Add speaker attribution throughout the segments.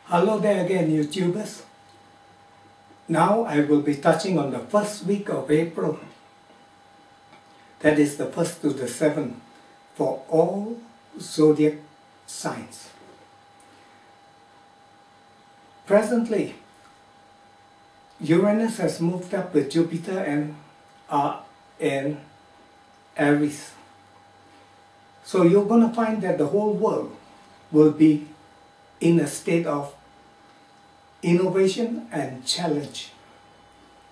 Speaker 1: Hello there again, YouTubers. Now I will be touching on the first week of April. That is the 1st to the 7th for all zodiac signs. Presently, Uranus has moved up with Jupiter and are in Aries. So you're going to find that the whole world will be in a state of innovation and challenge.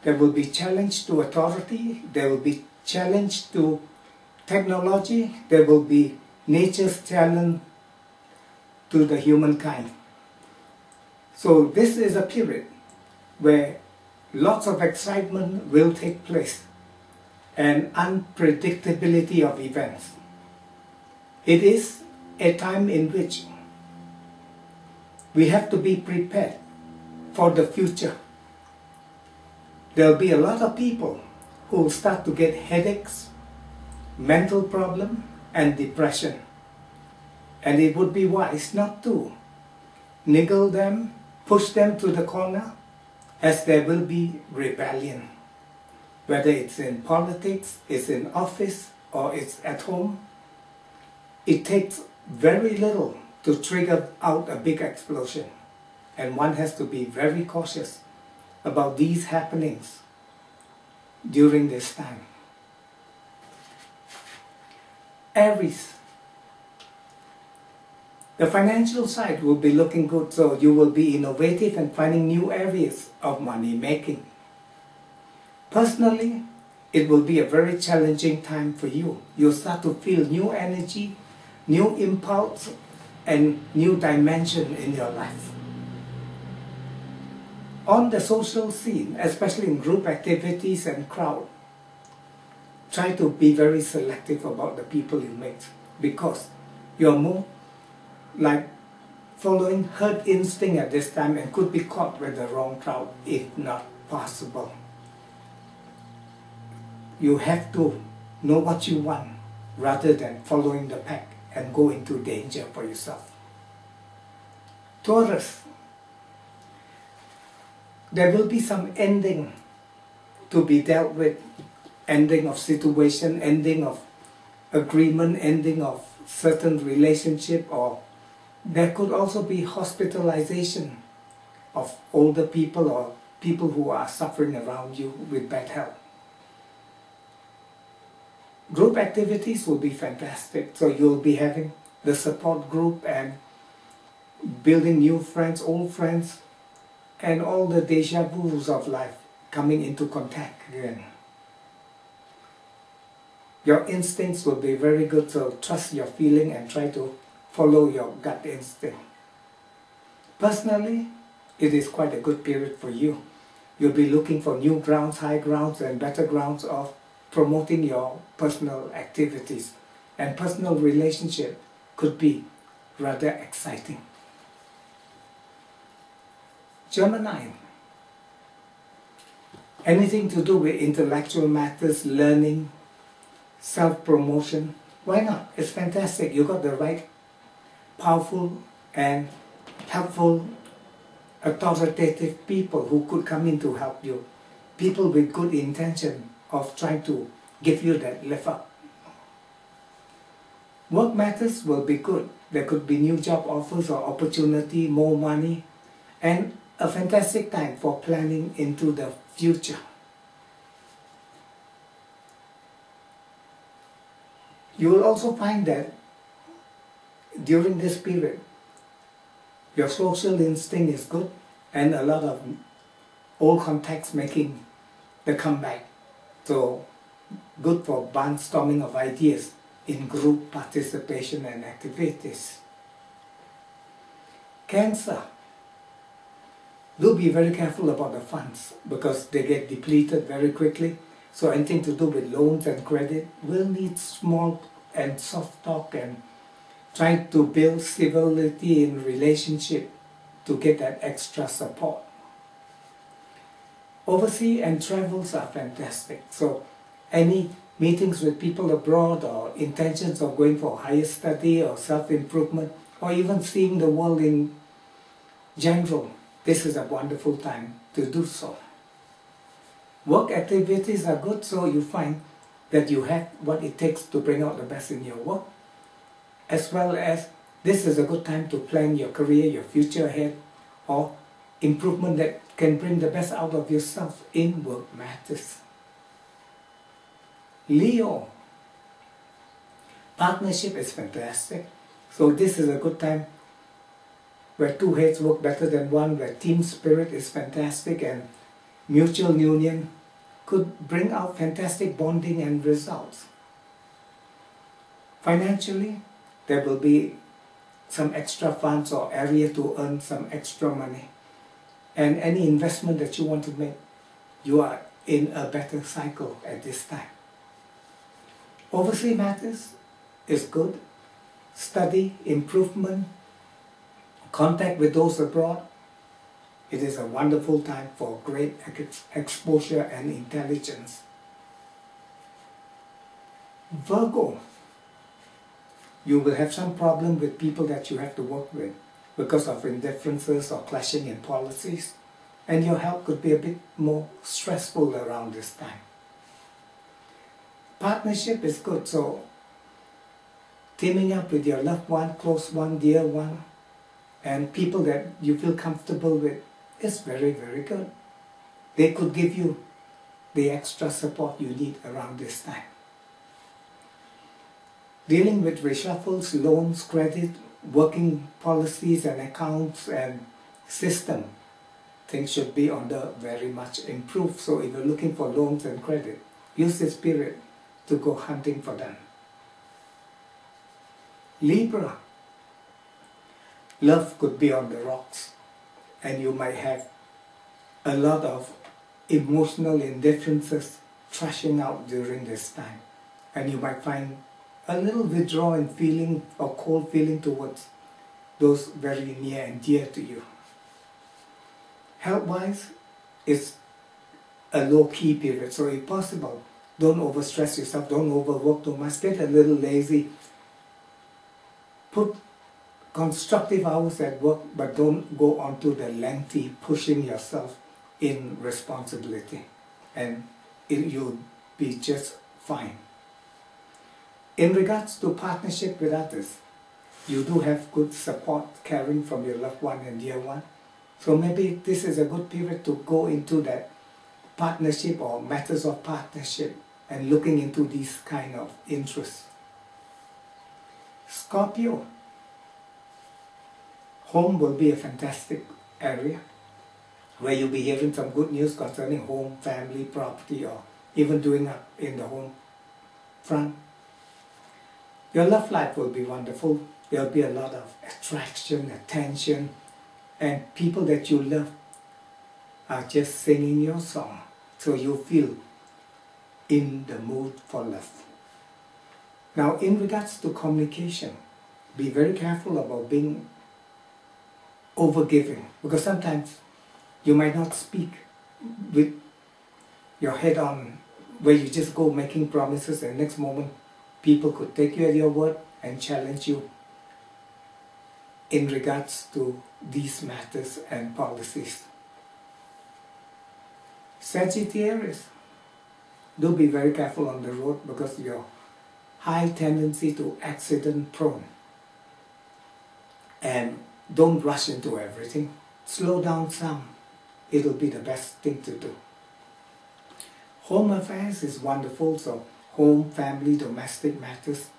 Speaker 1: There will be challenge to authority, there will be challenge to technology, there will be nature's challenge to the humankind. So this is a period where lots of excitement will take place and unpredictability of events. It is a time in which we have to be prepared for the future. There will be a lot of people who will start to get headaches, mental problem, and depression. And it would be wise not to niggle them, push them to the corner, as there will be rebellion. Whether it's in politics, it's in office, or it's at home, it takes very little to trigger out a big explosion. And one has to be very cautious about these happenings during this time. Aries. The financial side will be looking good, so you will be innovative and finding new areas of money making. Personally, it will be a very challenging time for you. You'll start to feel new energy, new impulse, and new dimension in your life. On the social scene, especially in group activities and crowd, try to be very selective about the people you meet, because you're more like following herd instinct at this time and could be caught with the wrong crowd if not possible. You have to know what you want rather than following the pack and go into danger for yourself. Taurus. There will be some ending to be dealt with, ending of situation, ending of agreement, ending of certain relationship, or there could also be hospitalization of older people or people who are suffering around you with bad health. Group activities will be fantastic, so you'll be having the support group and building new friends, old friends, and all the deja vus of life coming into contact again. Your instincts will be very good, so trust your feeling and try to follow your gut instinct. Personally, it is quite a good period for you. You'll be looking for new grounds, high grounds, and better grounds of promoting your personal activities. And personal relationship could be rather exciting. Gemini. Anything to do with intellectual matters, learning, self-promotion, why not? It's fantastic. You got the right, powerful and helpful, authoritative people who could come in to help you. People with good intention of trying to give you that lift up. Work matters will be good. There could be new job offers or opportunity, more money, and a fantastic time for planning into the future. You will also find that during this period, your social instinct is good and a lot of old contacts making the comeback. So good for brainstorming of ideas in group participation and activities. Cancer. Do be very careful about the funds because they get depleted very quickly. So anything to do with loans and credit will need small and soft talk and trying to build civility in relationship to get that extra support. Overseas and travels are fantastic. So any meetings with people abroad or intentions of going for higher study or self-improvement or even seeing the world in General, this is a wonderful time to do so. Work activities are good, so you find that you have what it takes to bring out the best in your work, as well as this is a good time to plan your career, your future ahead, or improvement that can bring the best out of yourself in work matters. Leo, partnership is fantastic, so this is a good time where two heads work better than one, where team spirit is fantastic and mutual union could bring out fantastic bonding and results. Financially, there will be some extra funds or area to earn some extra money. And any investment that you want to make, you are in a better cycle at this time. Overseas matters is good. Study, improvement, contact with those abroad. It is a wonderful time for great exposure and intelligence. Virgo, you will have some problem with people that you have to work with because of indifferences or clashing in policies, and your health could be a bit more stressful around this time. Partnership is good, so teaming up with your loved one, close one, dear one, and people that you feel comfortable with is very, very good. They could give you the extra support you need around this time. Dealing with reshuffles, loans, credit, working policies and accounts and system, things should be on the very much improved. So if you're looking for loans and credit, use this period to go hunting for them. Libra, love could be on the rocks, and you might have a lot of emotional indifferences trashing out during this time. And you might find a little withdrawal feeling or cold feeling towards those very near and dear to you. Health-wise, it's a low-key period, so if possible, don't overstress yourself, don't overwork too much, get a little lazy. Put constructive hours at work, but don't go on to the lengthy pushing yourself in responsibility, and you'll be just fine. In regards to partnership with others, you do have good support, caring from your loved one and dear one. So maybe this is a good period to go into that partnership or matters of partnership and looking into these kind of interests. Scorpio, home will be a fantastic area where you'll be hearing some good news concerning home, family, property, or even doing up in the home front. Your love life will be wonderful. There'll be a lot of attraction, attention, and people that you love are just singing your song. So you feel in the mood for love. Now, in regards to communication, be very careful about being overgiving, because sometimes you might not speak with your head on, where you just go making promises and next moment people could take you at your word and challenge you in regards to these matters and policies. Sagittarius, do be very careful on the road because you're high tendency to accident prone. And don't rush into everything. Slow down some. It'll be the best thing to do. Home affairs is wonderful, so home, family, domestic matters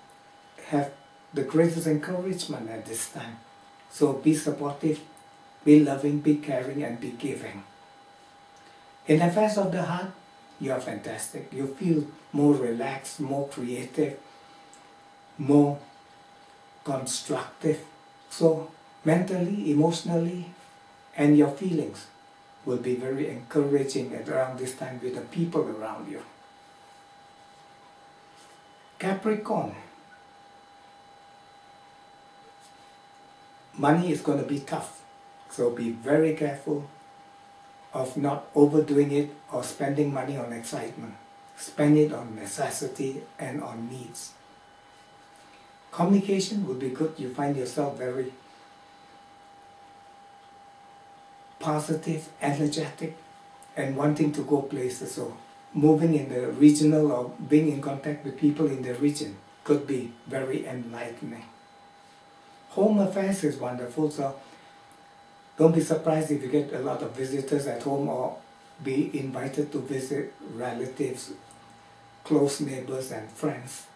Speaker 1: have the greatest encouragement at this time. So be supportive, be loving, be caring, and be giving. In affairs of the heart, you are fantastic. You feel more relaxed, more creative, more constructive. So mentally, emotionally, and your feelings will be very encouraging around this time with the people around you. Capricorn, money is going to be tough, so be very careful of not overdoing it or spending money on excitement. Spend it on necessity and on needs. Communication will be good. You find yourself very positive, energetic, and wanting to go places. So moving in the regional or being in contact with people in the region could be very enlightening. Home affairs is wonderful, so don't be surprised if you get a lot of visitors at home or be invited to visit relatives, close neighbors and friends.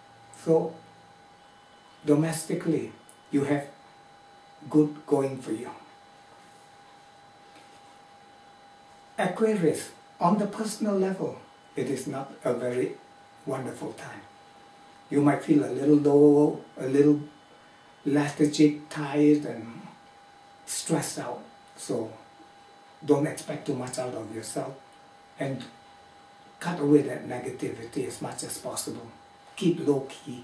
Speaker 1: So domestically, you have good going for you. Aquarius, on the personal level, it is not a very wonderful time. You might feel a little low, a little lethargic, tired and stressed out. So don't expect too much out of yourself and cut away that negativity as much as possible. Keep low key.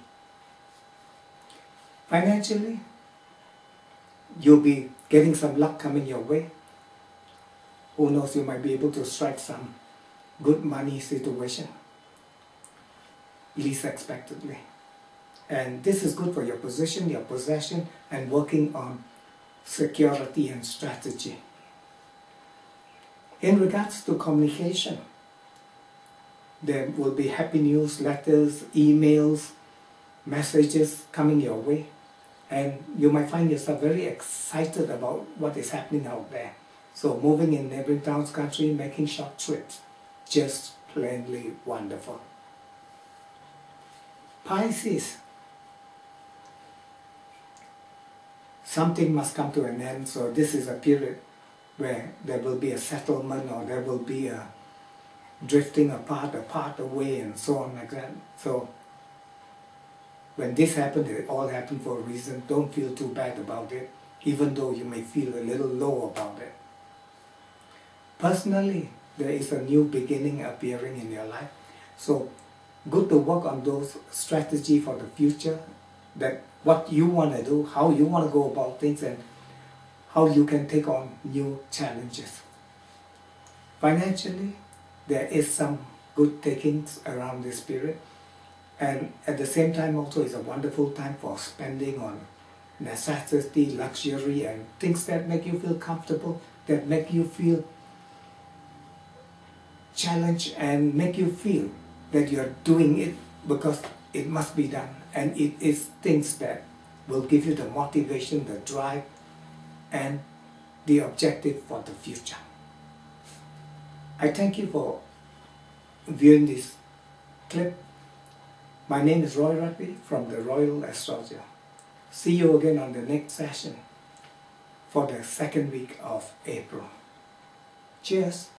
Speaker 1: Financially, you'll be getting some luck coming your way. Who knows, you might be able to strike some good money situation, least expectedly. And this is good for your position, your possession, and working on security and strategy. In regards to communication, there will be happy news, letters, emails, messages coming your way. And you might find yourself very excited about what is happening out there. So moving in neighboring towns, country, making short trips, just plainly wonderful. Pisces, something must come to an end, so this is a period where there will be a settlement or there will be a drifting apart, a part away and so on like that. So when this happened, it all happened for a reason. Don't feel too bad about it, even though you may feel a little low about it. Personally, there is a new beginning appearing in your life. So good to work on those strategies for the future, that what you want to do, how you want to go about things, and how you can take on new challenges. Financially, there is some good takings around this period. And at the same time also is a wonderful time for spending on necessity, luxury, and things that make you feel comfortable, that make you feel challenged and make you feel that you're doing it because it must be done. And it is things that will give you the motivation, the drive, and the objective for the future. I thank you for viewing this clip. My name is RoyRugdee from the Royal Astrologer. See you again on the next session for the second week of April. Cheers!